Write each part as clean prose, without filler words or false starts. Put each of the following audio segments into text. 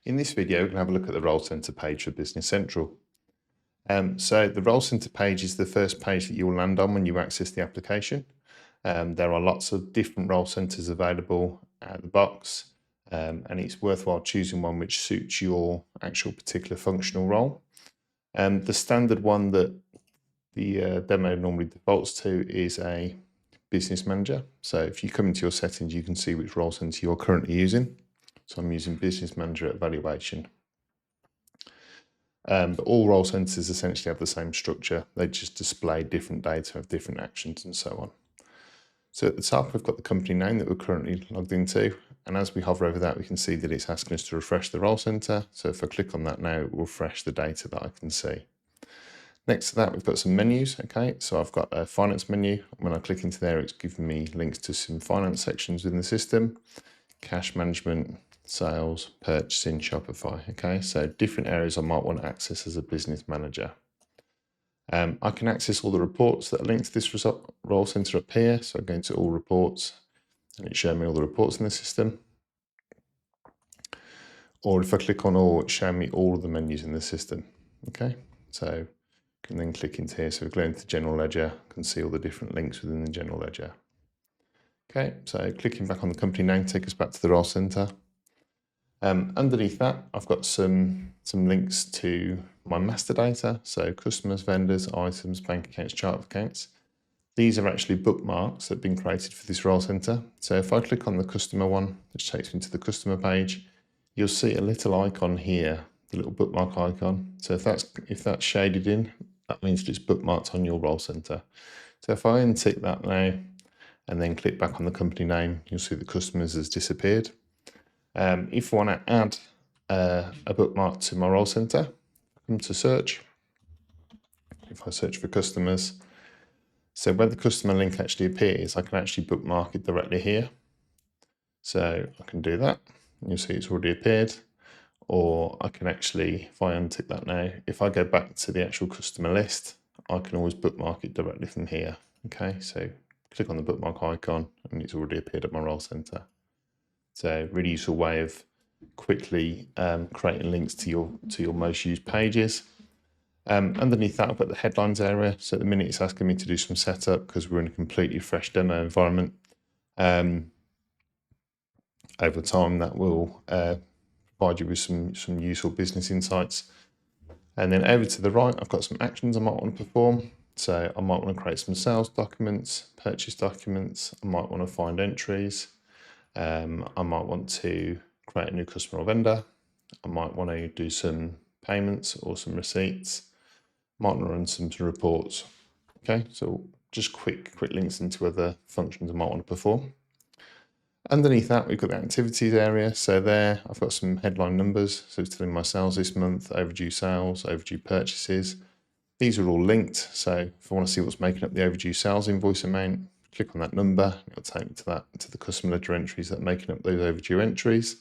In this video, we're going to have a look at the Role Centre page for Business Central. So the Role Centre page is the first page that you'll land on when you access the application. There are lots of different role centres available out of the box, and it's worthwhile choosing one which suits your actual particular functional role. The standard one that the demo normally defaults to is a business manager. So if you come into your settings, you can see which role centre you're currently using. So I'm using business manager evaluation. But all role centres essentially have the same structure. They just display different data of different actions and so on. So at the top, we've got the company name that we're currently logged into. And as we hover over that, we can see that it's asking us to refresh the role centre. So if I click on that now, it will refresh the data that I can see. Next to that, we've got some menus. Okay, so I've got a finance menu. When I click into there, it's giving me links to some finance sections within the system, cash management, sales, purchasing, Shopify. Okay, so different areas I might want to access as a business manager. I can access all the reports that are linked to this role centre up here. So I go into all reports and it's showing me all the reports in the system. Or if I click on all, it's showing me all of the menus in the system. Okay, so I can then click into here. So we go into general ledger, can see all the different links within the general ledger. Okay, so clicking back on the company name, take us back to the role centre. Underneath that, I've got some links to my master data, so customers, vendors, items, bank accounts, chart of accounts. These are actually bookmarks that have been created for this role centre. So if I click on the customer one, which takes me to the customer page, you'll see a little icon here, the little bookmark icon. So if that's shaded in, that means it's bookmarked on your role centre. So if I untick that now and then click back on the company name, you'll see the customers has disappeared. If I want to add a bookmark to my role centre, come to search. If I search for customers, so where the customer link actually appears, I can actually bookmark it directly here. So I can do that. You'll see it's already appeared. Or I can actually, if I untick that now, if I go back to the actual customer list, I can always bookmark it directly from here. Okay, so click on the bookmark icon and it's already appeared at my role centre. So really useful way of quickly creating links to your most used pages. Underneath that, I've got the headlines area. So at the minute, it's asking me to do some setup because we're in a completely fresh demo environment. Over time, that will provide you with some useful business insights. And then over to the right, I've got some actions I might want to perform. So I might want to create some sales documents, purchase documents. I might want to find entries. I might want to create a new customer or vendor. I might want to do some payments or some receipts. Might want to run some reports. Okay, so just quick links into other functions I might want to perform. Underneath that, we've got the activities area. So there, I've got some headline numbers. So it's telling my sales this month, overdue sales, overdue purchases. These are all linked. So if I want to see what's making up the overdue sales invoice amount, click on that number. It'll take me to the customer ledger entries that are making up those overdue entries.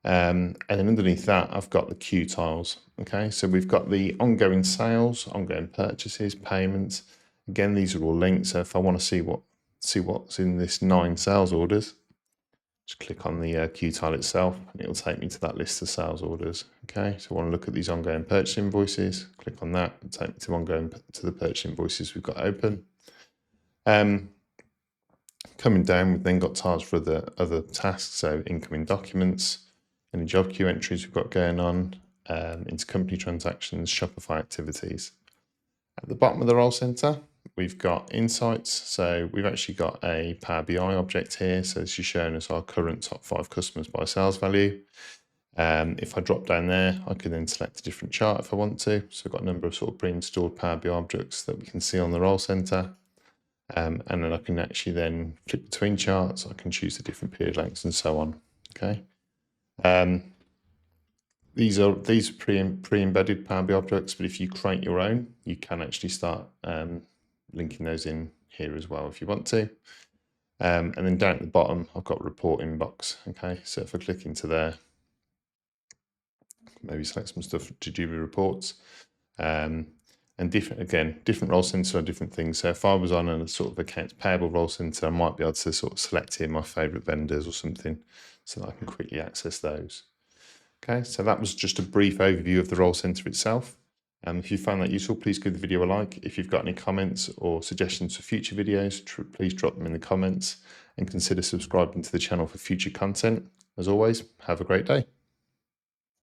And then underneath that, I've got the queue tiles. Okay, so we've got the ongoing sales, ongoing purchases, payments. Again, these are all linked. So if I want to see what's in this 9 sales orders, just click on the queue tile itself and it'll take me to that list of sales orders. Okay, so I want to look at these ongoing purchase invoices, click on that and take me to the purchase invoices we've got open. Coming down, we've then got tiles for the other tasks, so incoming documents, any job queue entries we've got going on, intercompany transactions, Shopify activities. At the bottom of the role centre, we've got insights. So we've actually got a Power BI object here. So this is showing us our current top 5 customers by sales value. If I drop down there, I can then select a different chart if I want to. So I've got a number of sort of pre-installed Power BI objects that we can see on the role centre. And then I can actually then flip between charts. I can choose the different period lengths and so on. Okay. These are pre-embedded Power BI objects, but if you create your own, you can actually start linking those in here as well if you want to. And then down at the bottom, I've got report inbox. Okay, so if I click into there, maybe select some stuff to do with reports. And different role centre are different things. So if I was on a sort of accounts payable role centre, I might be able to sort of select here my favourite vendors or something so that I can quickly access those. Okay, so that was just a brief overview of the role centre itself. If you found that useful, please give the video a like. If you've got any comments or suggestions for future videos, please drop them in the comments and consider subscribing to the channel for future content. As always, have a great day.